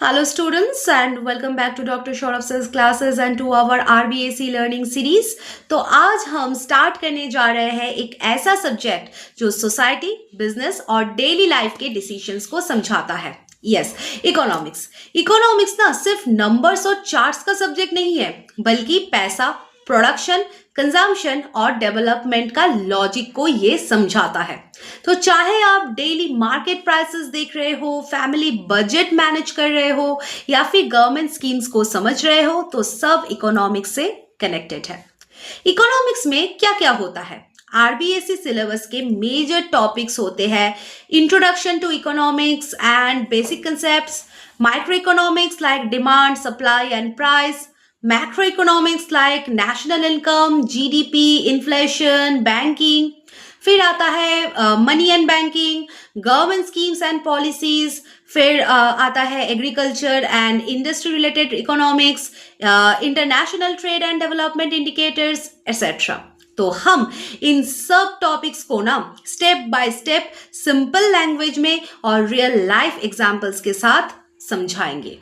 Hello students and welcome back to Dr. Saurabh Sir's classes and to our RBAC learning series। तो आज हम start करने जा रहे हैं एक ऐसा सब्जेक्ट जो सोसाइटी, बिजनेस और डेली लाइफ के डिसीजंस को समझाता है। Yes, economics. इकोनॉमिक्स ना सिर्फ नंबर्स और चार्ट्स का सब्जेक्ट नहीं है, बल्कि पैसा, प्रोडक्शन, कंजम्पशन और डेवलपमेंट का लॉजिक को ये समझाता है। तो चाहे आप डेली मार्केट प्राइसेस देख रहे हो, फैमिली बजट मैनेज कर रहे हो या फिर गवर्नमेंट स्कीम्स को समझ रहे हो, तो सब इकोनॉमिक्स से कनेक्टेड है। इकोनॉमिक्स में क्या क्या होता है? आरबीएससी सिलेबस के मेजर टॉपिक्स होते हैं introduction to economics and basic concepts, micro economics like demand, supply and price, macroeconomics like national income, GDP, inflation, banking. फिर आता है money and banking, government schemes and policies. फिर आता है agriculture and industry related economics, international trade and development indicators etcetera. तो हम इन सब टॉपिक्स को ना step by step simple language में और रियल लाइफ एग्जांपल्स के साथ समझाएंगे।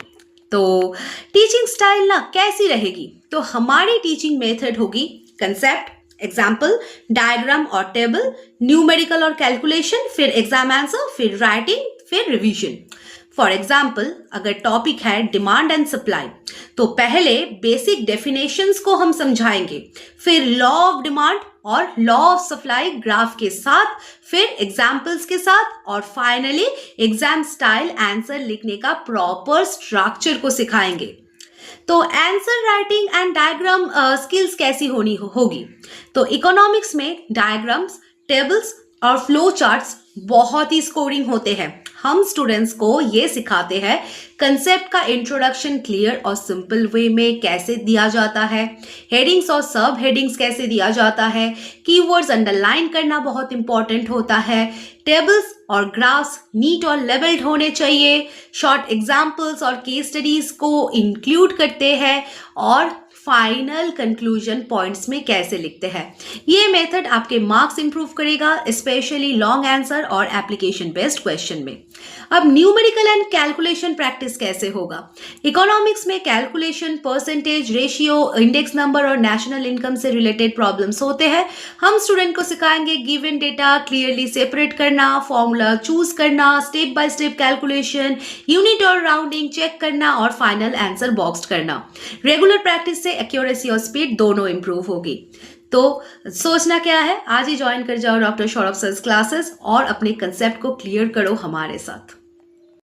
तो टीचिंग स्टाइल ना कैसी रहेगी? तो हमारी टीचिंग मेथड होगी कंसेप्ट, एग्जाम्पल, डायग्राम और टेबल, न्यूमेरिकल और कैलकुलेशन, फिर एग्जाम आंसर, फिर राइटिंग, फिर रिवीजन। फॉर एग्जाम्पल, अगर टॉपिक है डिमांड एंड सप्लाई, तो पहले बेसिक डेफिनेशंस को हम समझाएंगे, फिर लॉ ऑफ डिमांड और लॉ ऑफ सप्लाई ग्राफ के साथ, फिर एग्जाम्पल्स के साथ और फाइनली एग्जाम स्टाइल आंसर लिखने का प्रॉपर स्ट्रक्चर को सिखाएंगे। तो answer writing and diagram skills कैसी होगी? तो इकोनॉमिक्स में डायग्राम्स, टेबल्स और फ्लो चार्ट्स बहुत ही स्कोरिंग होते हैं। हम स्टूडेंट्स को ये सिखाते हैं कंसेप्ट का इंट्रोडक्शन क्लियर और सिंपल वे में कैसे दिया जाता है, हेडिंग्स और सब हेडिंग्स कैसे दिया जाता है, कीवर्ड्स अंडरलाइन करना बहुत इंपॉर्टेंट होता है, टेबल्स और ग्राफ्स नीट और लेवल्ड होने चाहिए, शॉर्ट एग्जाम्पल्स और केस स्टडीज को इंक्लूड करते हैं और फाइनल कंक्लूजन पॉइंट्स में कैसे लिखते हैं। ये मेथड आपके मार्क्स इंप्रूव करेगा, स्पेशली लॉन्ग आंसर और एप्लीकेशन बेस्ड क्वेश्चन में। अब न्यूमेरिकल एंड कैलकुलेशन प्रैक्टिस कैसे होगा? इकोनॉमिक्स में calculation, percentage, ratio, index number और नेशनल इनकम से रिलेटेड प्रॉब्लम्स होते हैं। हम स्टूडेंट को सिखाएंगे गिवन डेटा क्लियरली सेपरेट करना, फॉर्मूला चूज करना, step by step calculation, unit और राउंडिंग चेक करना और फाइनल आंसर बॉक्स करना। रेगुलर प्रैक्टिस से एक्यूरेसी और स्पीड दोनों इंप्रूव होगी। तो सोचना क्या है, आज ही ज्वाइन कर जाओ डॉक्टर सौरभ सर क्लासेस और अपने कंसेप्ट को क्लियर करो हमारे साथ।